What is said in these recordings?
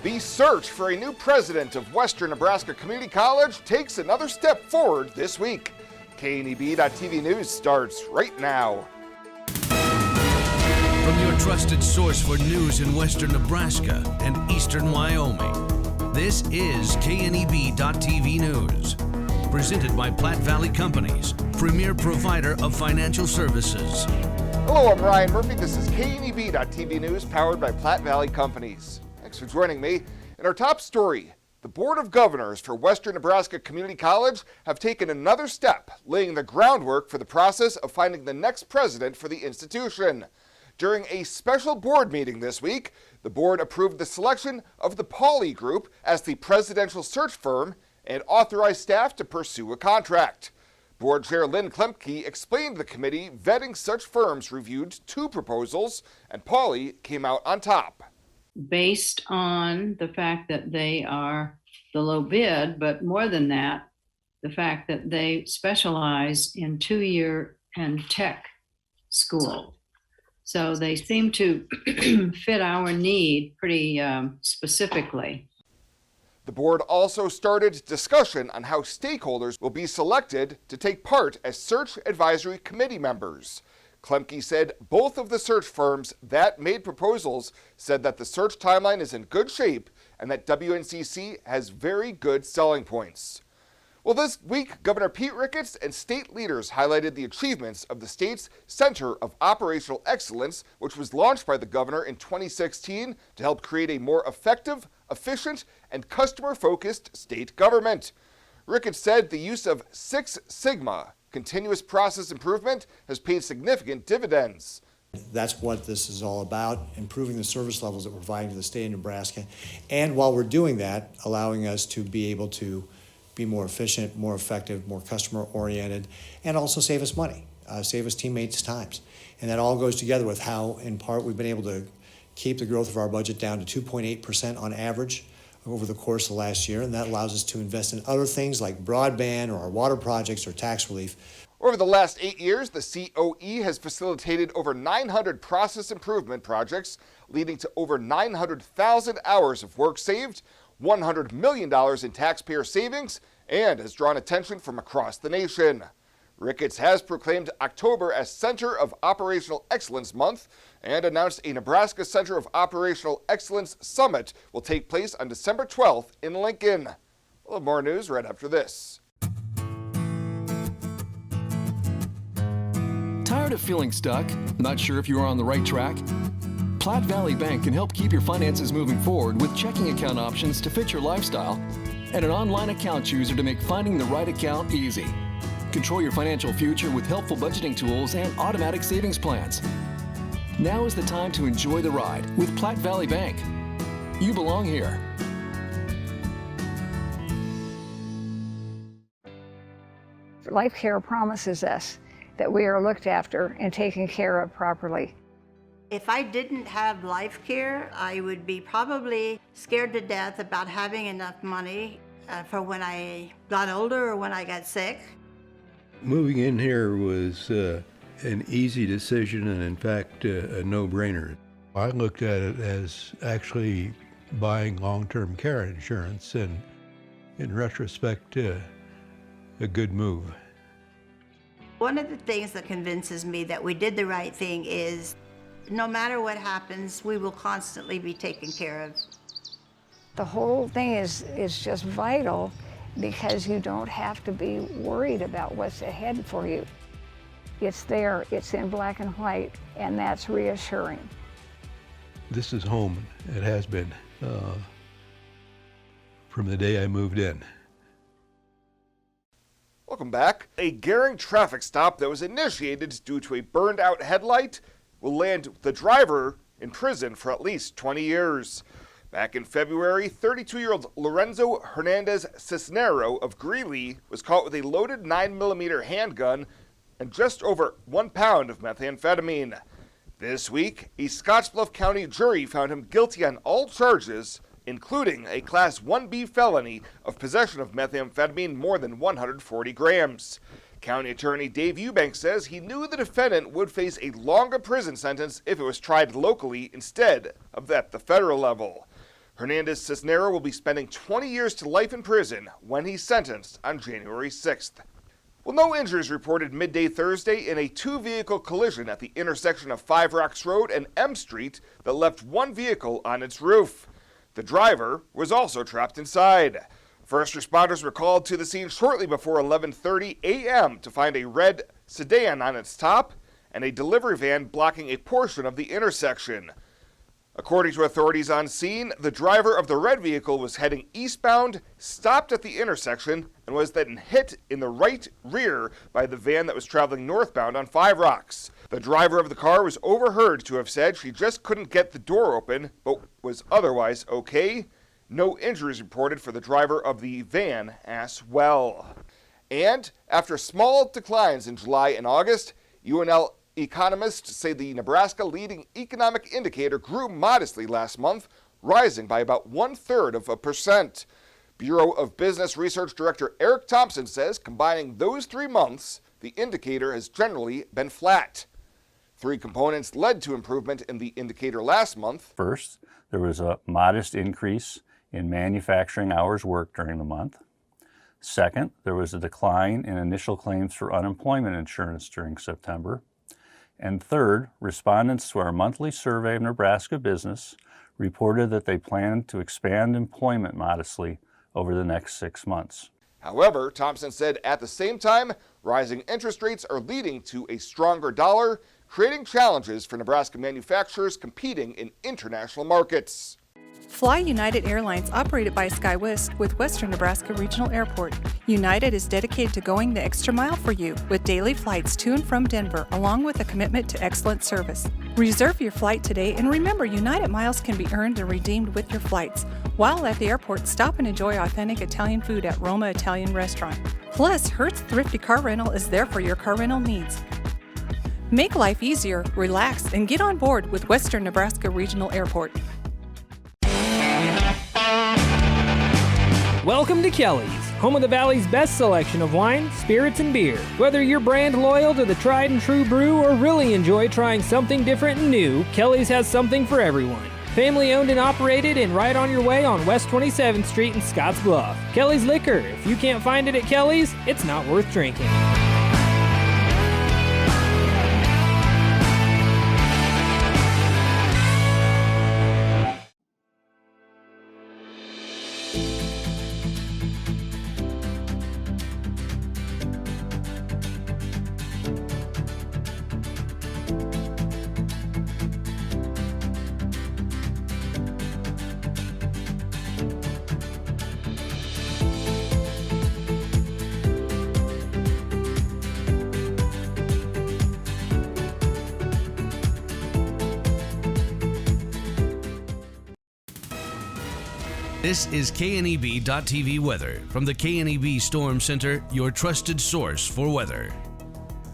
The search for a new president of Western Nebraska Community College takes another step forward this week. KNEB.TV News starts right now. From your trusted source for news in Western Nebraska and Eastern Wyoming, this is KNEB.TV News. Presented by Platte Valley Companies, premier provider of financial services. Hello, I'm Ryan Murphy. This is KNEB.TV News powered by Platte Valley Companies. Thanks for joining me. In our top story, the Board of Governors for Western Nebraska Community College have taken another step, laying the groundwork for the process of finding the next president for the institution. During a special board meeting this week, the board approved the selection of the Pauley Group as the presidential search firm and authorized staff to pursue a contract. Board Chair Lynn Klemke explained to the committee vetting such firms reviewed 2 proposals, and Pauley came out on top. Based on the fact that they are the low bid, but more than that, the fact that they specialize in 2-year and tech school. So they seem to fit our need pretty specifically. The board also started discussion on how stakeholders will be selected to take part as search advisory committee members. Klemke said both of the search firms that made proposals said that the search timeline is in good shape and that WNCC has very good selling points. Well, this week, Governor Pete Ricketts and state leaders highlighted the achievements of the state's Center of Operational Excellence, which was launched by the governor in 2016 to help create a more effective, efficient, and customer-focused state government. Ricketts said the use of 6 Sigma, continuous process improvement, has paid significant dividends. That's what this is all about, improving the service levels that we're providing to the state of Nebraska. And while we're doing that, allowing us to be able to be more efficient, more effective, more customer-oriented, and also save us money, save us teammates' times. And that all goes together with how, in part, we've been able to keep the growth of our budget down to 2.8% on average over the course of the last year, and that allows us to invest in other things like broadband or our water projects or tax relief. Over the last 8 years, the COE has facilitated over 900 process improvement projects, leading to over 900,000 hours of work saved, $100 million in taxpayer savings, and has drawn attention from across the nation. Ricketts has proclaimed October as Center of Operational Excellence Month and announced a Nebraska Center of Operational Excellence Summit will take place on December 12th in Lincoln. We'll have more news right after this. Tired of feeling stuck? Not sure if you are on the right track? Platte Valley Bank can help keep your finances moving forward with checking account options to fit your lifestyle and an online account chooser to make finding the right account easy. Control your financial future with helpful budgeting tools and automatic savings plans. Now is the time to enjoy the ride with Platte Valley Bank. You belong here. Life Care promises us that we are looked after and taken care of properly. If I didn't have life care, I would be probably scared to death about having enough money for when I got older or when I got sick. Moving in here was an easy decision and, in fact, a no-brainer. I looked at it as actually buying long-term care insurance and, in retrospect, a good move. One of the things that convinces me that we did the right thing is no matter what happens, we will constantly be taken care of. The whole thing is just vital because you don't have to be worried about what's ahead for you. It's there, it's in black and white, and that's reassuring. This is home. It has been from the day I moved in. Welcome back. A Gering traffic stop that was initiated due to a burned out headlight will land the driver in prison for at least 20 years. Back in February, 32-year-old Lorenzo Hernandez Cisnero of Greeley was caught with a loaded 9mm handgun and just over 1 pound of methamphetamine. This week, a Scottsbluff County jury found him guilty on all charges, including a Class 1B felony of possession of methamphetamine more than 140 grams. County Attorney Dave Eubank says he knew the defendant would face a longer prison sentence if it was tried locally instead of at the federal level. Hernandez-Cisnero will be spending 20 years to life in prison when he's sentenced on January 6th. Well, no injuries reported midday Thursday in a two-vehicle collision at the intersection of Five Rocks Road and M Street that left one vehicle on its roof. The driver was also trapped inside. First responders were called to the scene shortly before 11:30 a.m. to find a red sedan on its top and a delivery van blocking a portion of the intersection. According to authorities on scene, the driver of the red vehicle was heading eastbound, stopped at the intersection, and was then hit in the right rear by the van that was traveling northbound on Five Rocks. The driver of the car was overheard to have said she just couldn't get the door open, but was otherwise okay. No injuries reported for the driver of the van as well. And after small declines in July and August, UNL economists say the Nebraska leading economic indicator grew modestly last month, rising by about 0.33%. Bureau of Business Research Director Eric Thompson says combining those 3 months, the indicator has generally been flat. Three components led to improvement in the indicator last month. First, there was a modest increase in manufacturing hours worked during the month. Second, there was a decline in initial claims for unemployment insurance during September. And third, respondents to our monthly survey of Nebraska business reported that they plan to expand employment modestly over the next 6 months. However, Thompson said at the same time, rising interest rates are leading to a stronger dollar, creating challenges for Nebraska manufacturers competing in international markets. Fly United Airlines, operated by SkyWest with Western Nebraska Regional Airport. United is dedicated to going the extra mile for you with daily flights to and from Denver, along with a commitment to excellent service. Reserve your flight today, and remember, United miles can be earned and redeemed with your flights. While at the airport, stop and enjoy authentic Italian food at Roma Italian Restaurant. Plus, Hertz Thrifty Car Rental is there for your car rental needs. Make life easier, relax, and get on board with Western Nebraska Regional Airport. Welcome to Kelly's, home of the Valley's best selection of wine, spirits, and beer. Whether you're brand loyal to the tried and true brew or really enjoy trying something different and new, Kelly's has something for everyone. Family owned and operated and right on your way on West 27th Street in Scotts Bluff. Kelly's Liquor. If you can't find it at Kelly's, it's not worth drinking. This is KNEB.TV weather from the KNEB Storm Center, your trusted source for weather.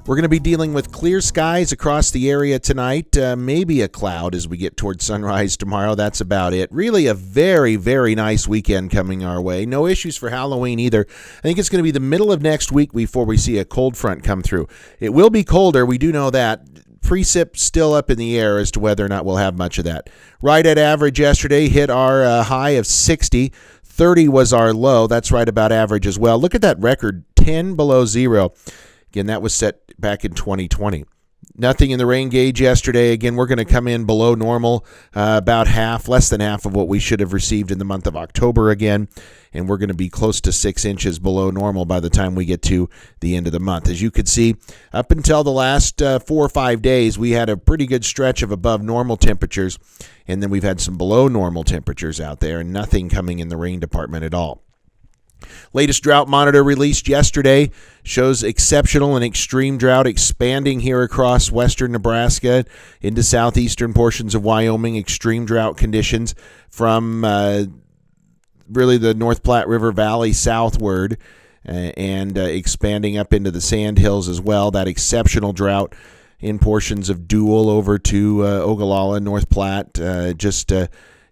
We're going to be dealing with clear skies across the area tonight, maybe a cloud as we get towards sunrise tomorrow. That's about it. Really a very, very nice weekend coming our way. No issues for Halloween either. I think it's going to be the middle of next week before we see a cold front come through. It will be colder, we do know that. Precip still up in the air as to whether or not we'll have much of that. Right at average yesterday, hit our high of 60. 30 was our low. That's right about average as well. Look at that record, 10 below zero. Again, that was set back in 2020. Nothing in the rain gauge yesterday. Again, we're going to come in below normal, about half, less than half of what we should have received in the month of October again. And we're going to be close to 6 inches below normal by the time we get to the end of the month. As you could see, up until the last 4 or 5 days, we had a pretty good stretch of above normal temperatures. And then we've had some below normal temperatures out there and nothing coming in the rain department at all. Latest drought monitor released yesterday shows exceptional and extreme drought expanding here across western Nebraska into southeastern portions of Wyoming. Extreme drought conditions from really the North Platte River Valley southward and expanding up into the Sandhills as well. That exceptional drought in portions of Dual over to Ogallala, North Platte,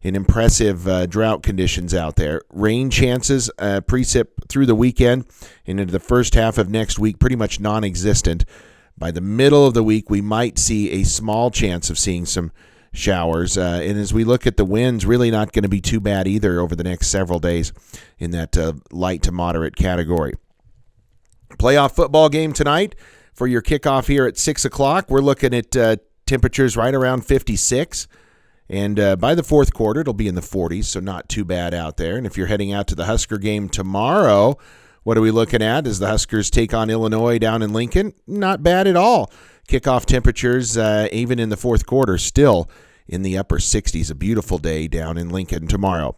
in impressive drought conditions out there. Rain chances, precip through the weekend and into the first half of next week, pretty much non-existent. By the middle of the week, we might see a small chance of seeing some showers. And as we look at the winds, really not going to be too bad either over the next several days in that light to moderate category. Playoff football game tonight for your kickoff here at 6 o'clock. We're looking at temperatures right around 56. And by the fourth quarter, it'll be in the 40s, so not too bad out there. And if you're heading out to the Husker game tomorrow, what are we looking at as the Huskers take on Illinois down in Lincoln? Not bad at all. Kickoff temperatures, even in the fourth quarter, still in the upper 60s. A beautiful day down in Lincoln tomorrow.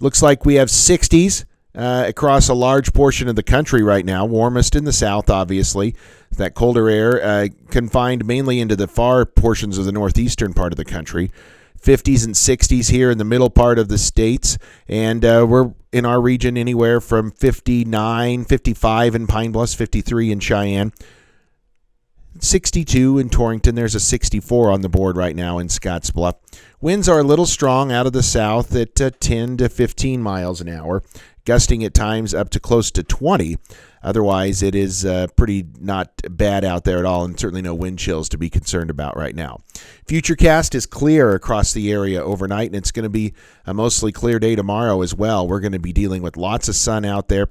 Looks like we have 60s across a large portion of the country right now. Warmest in the south, obviously. That colder air confined mainly into the far portions of the northeastern part of the country. 50s and 60s here in the middle part of the states, and we're in our region anywhere from 59, 55 in Pine Bluff, 53 in Cheyenne, 62 in Torrington. There's a 64 on the board right now in Scottsbluff. Winds are a little strong out of the south at 10 to 15 miles an hour, gusting at times up to close to 20. Otherwise, it is pretty not bad out there at all, and certainly no wind chills to be concerned about right now. Futurecast is clear across the area overnight, and it's going to be a mostly clear day tomorrow as well. We're going to be dealing with lots of sun out there.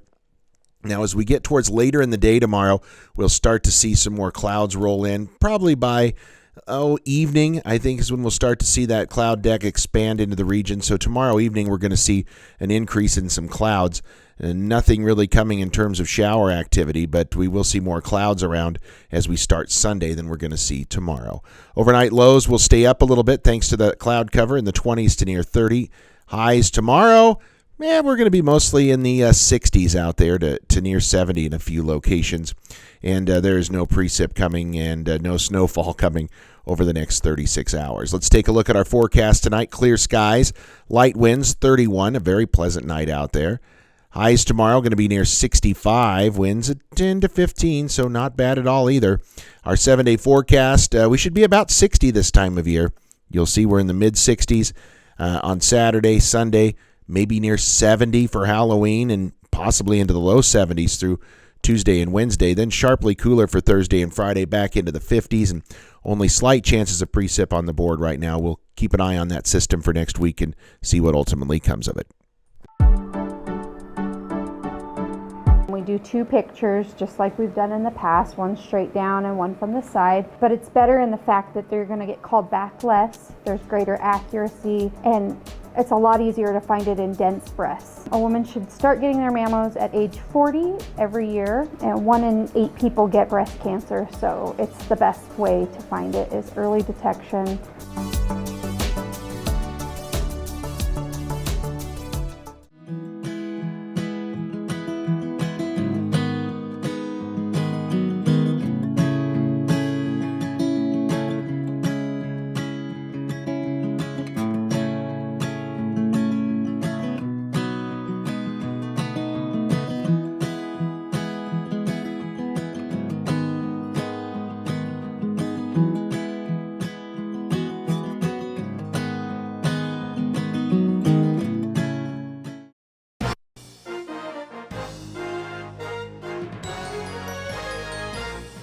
Now, as we get towards later in the day tomorrow, we'll start to see some more clouds roll in, probably by evening, I think, is when we'll start to see that cloud deck expand into the region. So tomorrow evening, we're going to see an increase in some clouds. Nothing really coming in terms of shower activity, but we will see more clouds around as we start Sunday than we're going to see tomorrow. Overnight lows will stay up a little bit thanks to the cloud cover in the 20s to near 30. Highs tomorrow, we're going to be mostly in the 60s out there to near 70 in a few locations. And there is no precip coming and no snowfall coming over the next 36 hours. Let's take a look at our forecast tonight. Clear skies, light winds, 31, a very pleasant night out there. Highs tomorrow going to be near 65, winds at 10 to 15, so not bad at all either. Our 7-day forecast, we should be about 60 this time of year. You'll see we're in the mid-60s on Saturday, Sunday, maybe near 70 for Halloween, and possibly into the low 70s through Tuesday and Wednesday. Then sharply cooler for Thursday and Friday, back into the 50s, and only slight chances of precip on the board right now. We'll keep an eye on that system for next week and see what ultimately comes of it. We do two pictures just like we've done in the past, one straight down and one from the side, but it's better in the fact that they're going to get called back less, there's greater accuracy, and it's a lot easier to find it in dense breasts. A woman should start getting their mammos at age 40 every year, and 1 in 8 people get breast cancer, so it's the best way to find it is early detection.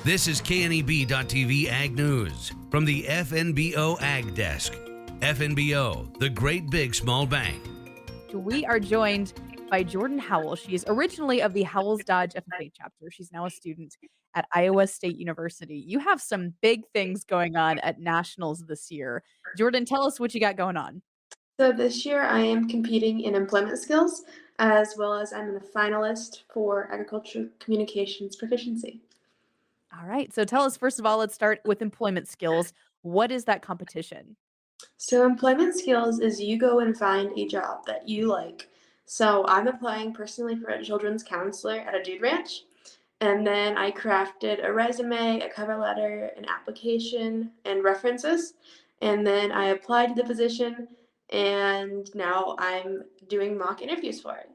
This is KNEB.TV Ag News from the FNBO Ag Desk. FNBO, the great big small bank. We are joined by Jordan Howell. She is originally of the Howells Dodge FFA chapter. She's now a student at Iowa State University. You have some big things going on at Nationals this year. Jordan, tell us what you got going on. So this year I am competing in employment skills, as well as I'm a finalist for agriculture communications proficiency. All right. So tell us, first of all, let's start with employment skills. What is that competition? So employment skills is you go and find a job that you like. So I'm applying personally for a children's counselor at a dude ranch. And then I crafted a resume, a cover letter, an application, and references. And then I applied to the position, and now I'm doing mock interviews for it.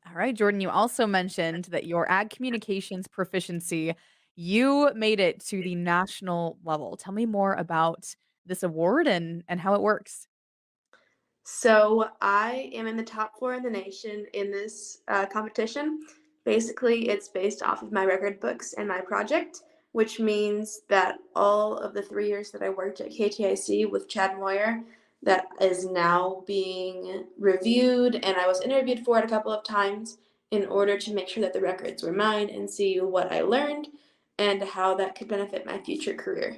All right, Jordan, you also mentioned that your ag communications proficiency, you made it to the national level. Tell me more about this award and how it works. So I am in the top 4 in the nation in this competition. Basically, it's based off of my record books and my project. which means that all of the 3 years that I worked at KTIC with Chad Moyer, that is now being reviewed, and I was interviewed for it a couple of times in order to make sure that the records were mine and see what I learned and how that could benefit my future career.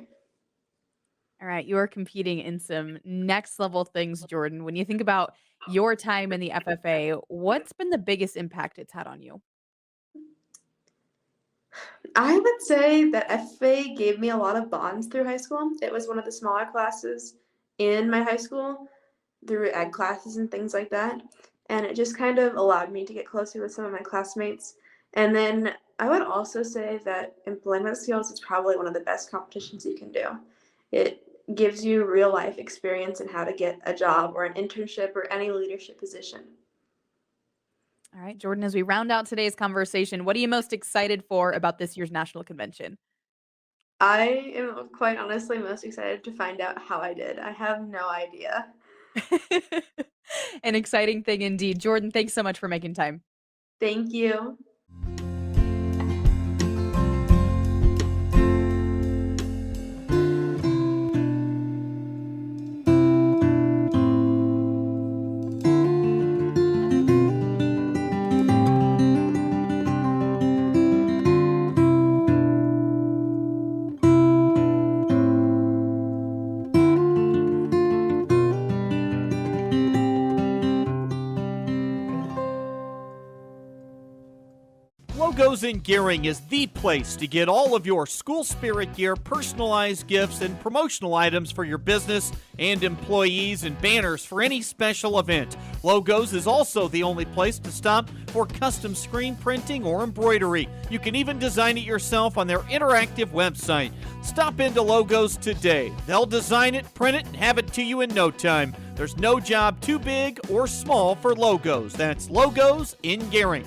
All right, you are competing in some next level things, Jordan. When you think about your time in the FFA, what's been the biggest impact it's had on you? I would say that FFA gave me a lot of bonds through high school. It was one of the smaller classes in my high school through ed classes and things like that. And it just kind of allowed me to get closer with some of my classmates. And then I would also say that employment skills is probably one of the best competitions you can do. It gives you real life experience in how to get a job or an internship or any leadership position. All right, Jordan, as we round out today's conversation, what are you most excited for about this year's national convention? I am quite honestly most excited to find out how I did. I have no idea. An exciting thing indeed. Jordan, thanks so much for making time. Thank you. Logos in Gering is the place to get all of your school spirit gear, personalized gifts, and promotional items for your business and employees and banners for any special event. Logos is also the only place to stop for custom screen printing or embroidery. You can even design it yourself on their interactive website. Stop into Logos today. They'll design it, print it, and have it to you in no time. There's no job too big or small for Logos. That's Logos in Gering.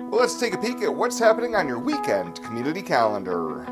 Well, let's take a peek at what's happening on your weekend community calendar.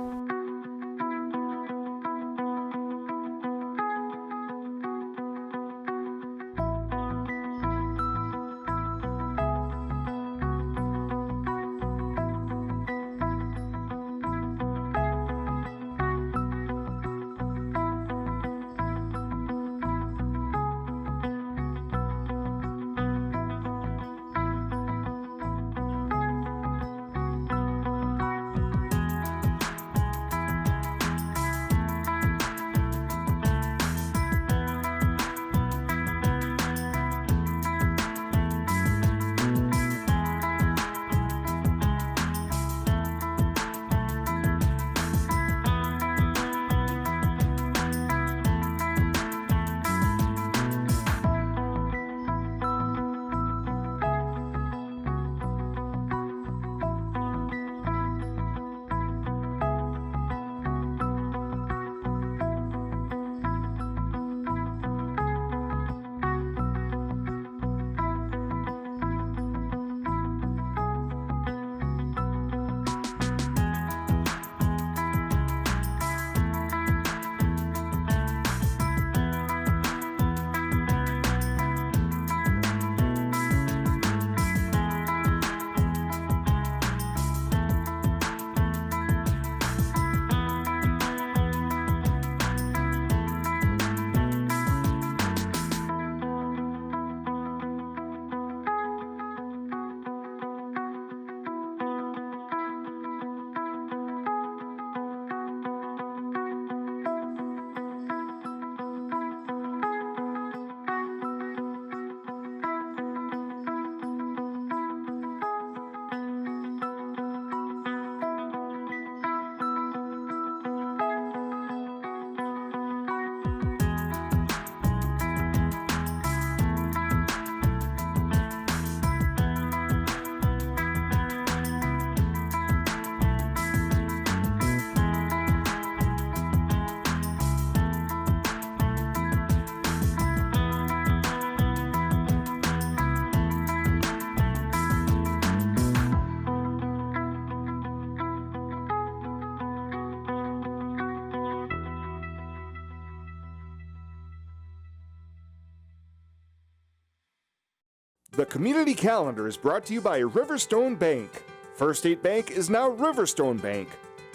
The Community Calendar is brought to you by Riverstone Bank. First State Bank is now Riverstone Bank.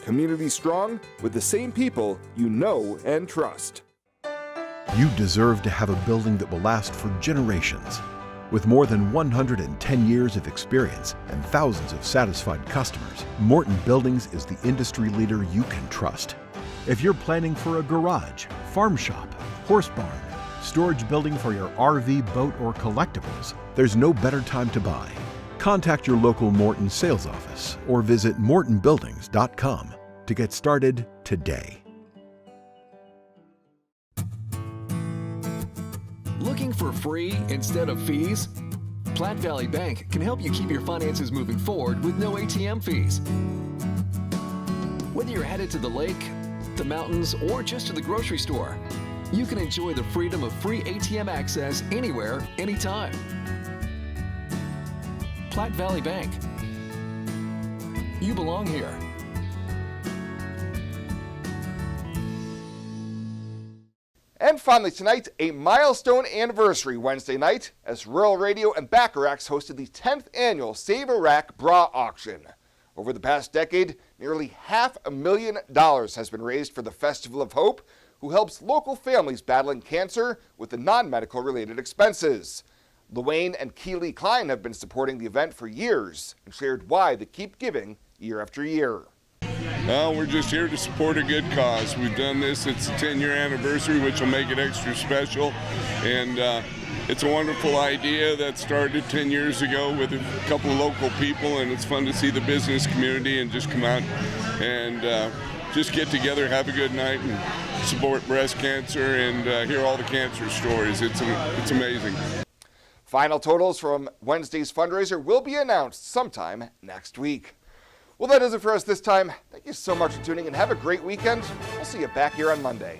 Community strong with the same people you know and trust. You deserve to have a building that will last for generations. With more than 110 years of experience and thousands of satisfied customers, Morton Buildings is the industry leader you can trust. If you're planning for a garage, farm shop, horse barn, storage building for your RV, boat, or collectibles, there's no better time to buy. Contact your local Morton sales office or visit mortonbuildings.com to get started today. Looking for free instead of fees? Platte Valley Bank can help you keep your finances moving forward with no ATM fees. Whether you're headed to the lake, the mountains, or just to the grocery store, you can enjoy the freedom of free ATM access anywhere, anytime. Platte Valley Bank. You belong here. And finally tonight, a milestone anniversary Wednesday night as Rural Radio and Backaracks hosted the 10th annual Save Iraq Bra Auction. Over the past decade, nearly $500,000 has been raised for the Festival of Hope, who helps local families battling cancer with the non-medical related expenses. Luane and Keely Klein have been supporting the event for years and shared why they keep giving year after year. We're just here to support a good cause. We've done this, it's the 10-year anniversary, which will make it extra special. And it's a wonderful idea that started 10 years ago with a couple of local people, and it's fun to see the business community and just come out and just get together, have a good night, and support breast cancer and hear all the cancer stories. It's amazing. Final totals from Wednesday's fundraiser will be announced sometime next week. Well, that does it for us this time. Thank you so much for tuning in. Have a great weekend. We'll see you back here on Monday.